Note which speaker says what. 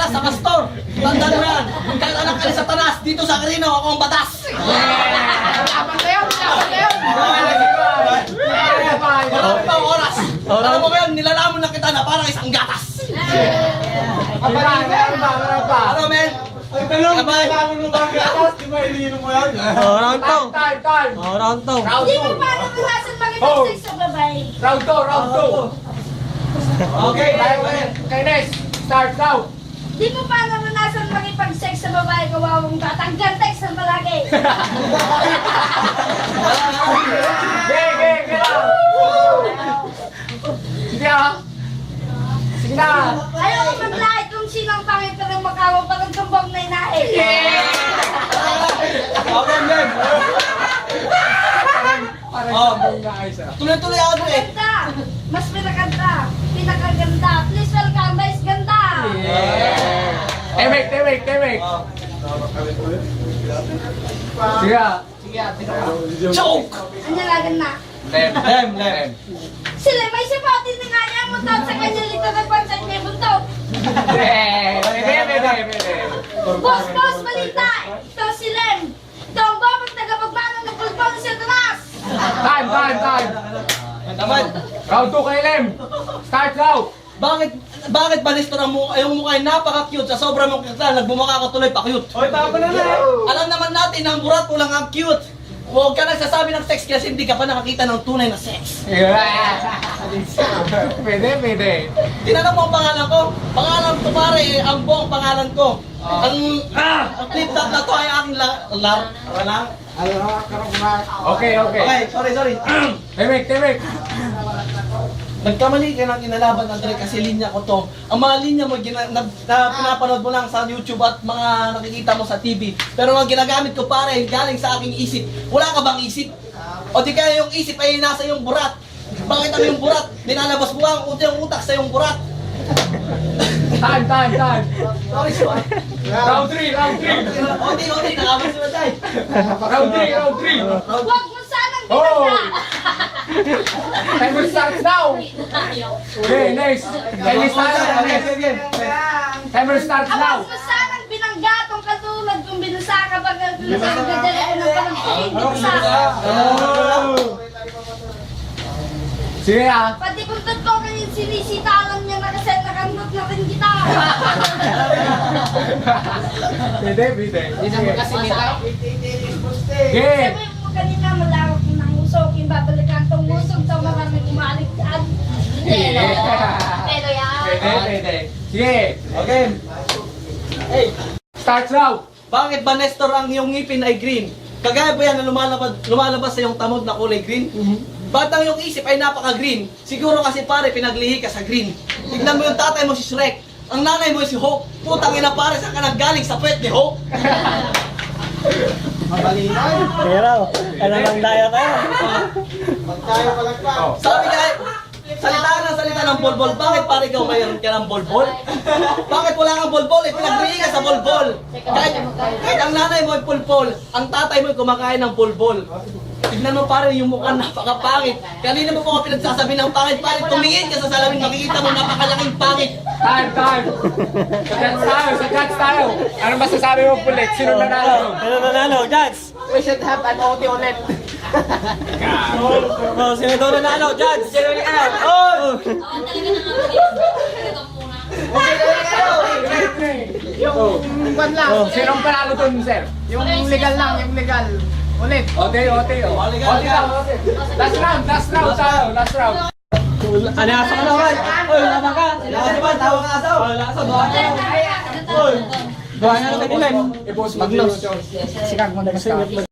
Speaker 1: batas sa pastor. Tandaan mo yan. Kahit anak ka ni Satanas, dito sa Quirino, ako ang batas.
Speaker 2: Laban na yun! Laban na yun!
Speaker 1: Marami pa ang oras. Alam mo ngayon, nilalamon na kita na parang isang gatas. Ano, men? Kabay.
Speaker 3: Round 2.
Speaker 2: Time!
Speaker 3: Round 2.
Speaker 2: Round
Speaker 4: Hindi mo
Speaker 2: 2!
Speaker 4: pa naranasan makipag-sex sa babae.
Speaker 2: Round 2! Round 2!
Speaker 1: Okay,
Speaker 2: Okay, next! Start now!
Speaker 4: Di mo pa naranasan makipag-sex sa babae kawawang ka. Tanggal-tex sa malaki.
Speaker 2: Ge lang! Sige ah! Sige na!
Speaker 4: Ayaw ko maglahit kung sinong pangit pero makawa parang tumbong na inahe.
Speaker 1: Okay, men.
Speaker 2: Parang bunga ayos ah.
Speaker 1: Tuloy-tuloy ako eh.
Speaker 4: Ganda! Mas pinakaganda! Pinakaganda! Please welcome, guys! Ganda!
Speaker 2: Temek! Sige ah!
Speaker 1: Choke!
Speaker 4: Anya lagan na.
Speaker 1: Lem.
Speaker 4: Sila may sipatin na nga niya ang muntaw sa kanya dito nagpansan niya buntaw.
Speaker 2: Pwede!
Speaker 4: Boss, balita! Ito si Lem! Ito ang babag tagapagmano ng pulpon si Satanas!
Speaker 2: Time!
Speaker 1: Tamad.
Speaker 2: Round 2 kay Lem! Start now!
Speaker 1: Bakit ba Nestor ang mukha ay napaka-cute sa sobrang mong kakta, nagbumaka ka tuloy pa-cute?
Speaker 3: Hoy, papa na na.
Speaker 1: Alam naman natin na ang burat mo lang ang cute. Huwag ka nagsasabi ng sex kasi hindi ka pa nakakita ng tunay na sex.
Speaker 2: Pwede!
Speaker 1: Tinanong mo ang pangalan ko. Pangalan ko pare, ang buong pangalan ko. Ang clip top na to ay aking lang.
Speaker 2: Okay!
Speaker 1: Okay, sorry.
Speaker 2: Temek!
Speaker 1: Nagkamali ka ng inalaban Andre kasi linya ko to. Ang mga linya mo na pinapanood mo lang sa YouTube at mga nakikita mo sa TV. Pero ang ginagamit ko pare, galing sa aking isip. Wala ka bang isip? O di kaya yung isip ay nasa yung burat. Bakit ano yung burat? Dinalabas mo ang utak sa yung burat.
Speaker 2: Time!
Speaker 1: Sorry.
Speaker 2: Round 3!
Speaker 1: Odi, nakamas mo tayo.
Speaker 2: Round 3!
Speaker 4: Huwag mo sanang
Speaker 2: Oh!
Speaker 4: binagya!
Speaker 2: Timer starts now! Okay, next! Timer starts now!
Speaker 4: Huwag mo sanang binangga tong katulad kung binusa ka pag nagdadala ka ng panagpahid dito sa...
Speaker 2: Sige ah!
Speaker 4: Pati puntot ko kanil sinisitalan niya na kasi nakandot na rin kita.
Speaker 2: Pwede! Hindi naman kasi nita.
Speaker 4: Sabi mo kanina malawak mo ng usok, yung babalikan tong usok sa marami kumaligtad. Pero yan.
Speaker 2: Pwede! Sige!
Speaker 1: Okay. Hey,
Speaker 2: Starts now!
Speaker 1: bakit ba Nestor ang iyong ngipin ay green? Kagaya ba yan na lumalabas sa iyong tamod na kulay green? Ba't ang iyong isip ay napaka-green? Siguro kasi pare, pinaglihi ka sa green. Tignan mo yung tatay mo si Shrek. Ang nanay mo si Hope. Putang ina pare, saan ka naggaling sa puwet ni Hope?
Speaker 3: Pero, ano lang daya kayo?
Speaker 1: Sabi ka, salita ng bolbol. Bakit pare ikaw mayroon ka ng bolbol? Bakit wala kang bolbol? Pinaglihi ka sa bolbol. Kahit ang nanay mo ay pulpol, ang tatay mo ay kumakain ng bolbol. Tignan mo pare yung mukha napakapangit. Kanina mo po ako pinagsasabi ng pangit. Pare, tumingin ka sa salamin, makikita mo napakalaking pangit.
Speaker 2: Time! Sa judge tayo! Ano masasabi mo ulit? Sino nanalo?
Speaker 3: Ano nanalo, Judge?
Speaker 2: We should have an OT ulit.
Speaker 3: Oh, sino daw nanalo, Judge? Sino nanalo? Oh!
Speaker 2: Yung kwan lang. Sinong panalo dun, sir? Yung legal lang, yung legal. Ulit. OT. Last round.
Speaker 3: Ano asa ka naman? Oy, laban ka!
Speaker 1: Lakas ba? Tawag ka asaw.
Speaker 3: Doha na lang kanila.
Speaker 2: I-post mag-close. Sikat mo na
Speaker 3: Singit mo